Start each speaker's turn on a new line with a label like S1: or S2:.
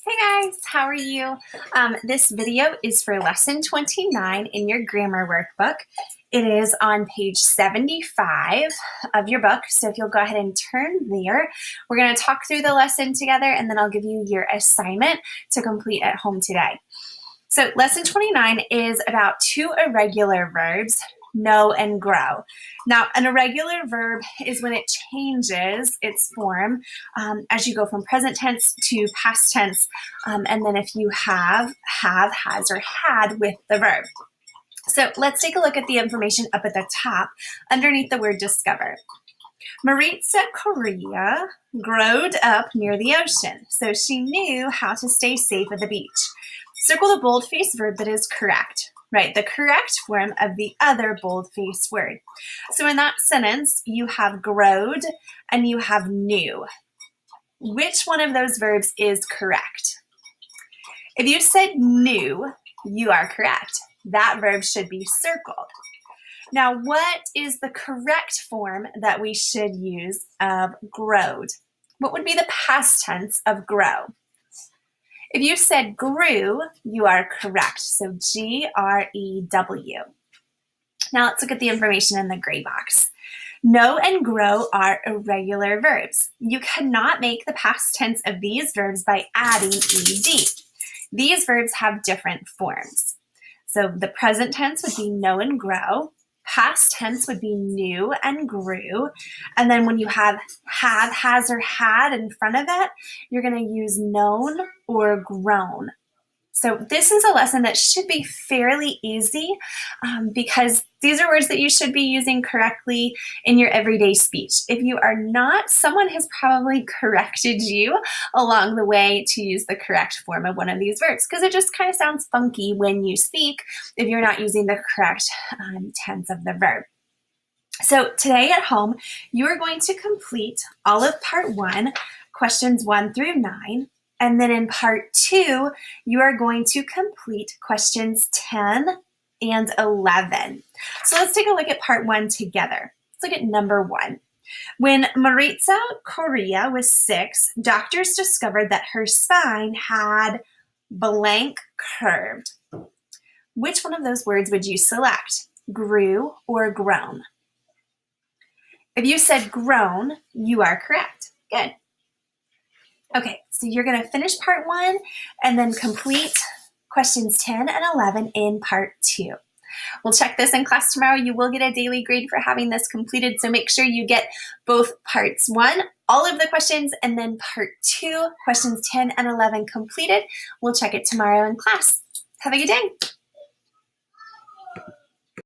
S1: Hey guys, how are you? This video is for lesson 29 in your grammar workbook. It is on page 75 of your book, so if you'll go ahead and turn there, we're going to talk through the lesson together and then I'll give you your assignment to complete at home today. So lesson 29 is about two irregular verbs, know and grow. Now, an irregular verb is when it changes its form as you go from present tense to past tense, and then if you have, has, or had with the verb. So let's take a look at the information up at the top underneath the word discover. Maritza Correa growed up near the ocean, so she knew how to stay safe at the beach. Circle the bold-faced verb that is correct, right? The correct form of the other bold-faced word. So in that sentence, you have growed and you have knew. Which one of those verbs is correct? If you said knew, you are correct. That verb should be circled. Now, what is the correct form that we should use of growed? What would be the past tense of grow? If you said grew, you are correct. So G-R-E-W. Now let's look at the information in the gray box. Know and grow are irregular verbs. You cannot make the past tense of these verbs by adding ed. These verbs have different forms. So the present tense would be know and grow. Past tense would be knew and grew. And then when you have, has, or had in front of it, you're going to use known or grown. So this is a lesson that should be fairly easy because these are words that you should be using correctly in your everyday speech. If you are not, someone has probably corrected you along the way to use the correct form of one of these verbs because it just kind of sounds funky when you speak if you're not using the correct tense of the verb. So today at home, you are going to complete all of part 1, questions 1 through 9. And then in part 2, you are going to complete questions 10 and 11. So let's take a look at part 1 together. Let's look at number 1. When Maritza Correa was 6, doctors discovered that her spine had blank curved. Which one of those words would you select? Grew or grown? If you said grown, you are correct. Good. Okay, so you're going to finish part 1 and then complete questions 10 and 11 in part 2. We'll check this in class tomorrow. You will get a daily grade for having this completed, so make sure you get both parts 1, all of the questions, and then part 2, questions 10 and 11 completed. We'll check it tomorrow in class. Have a good day.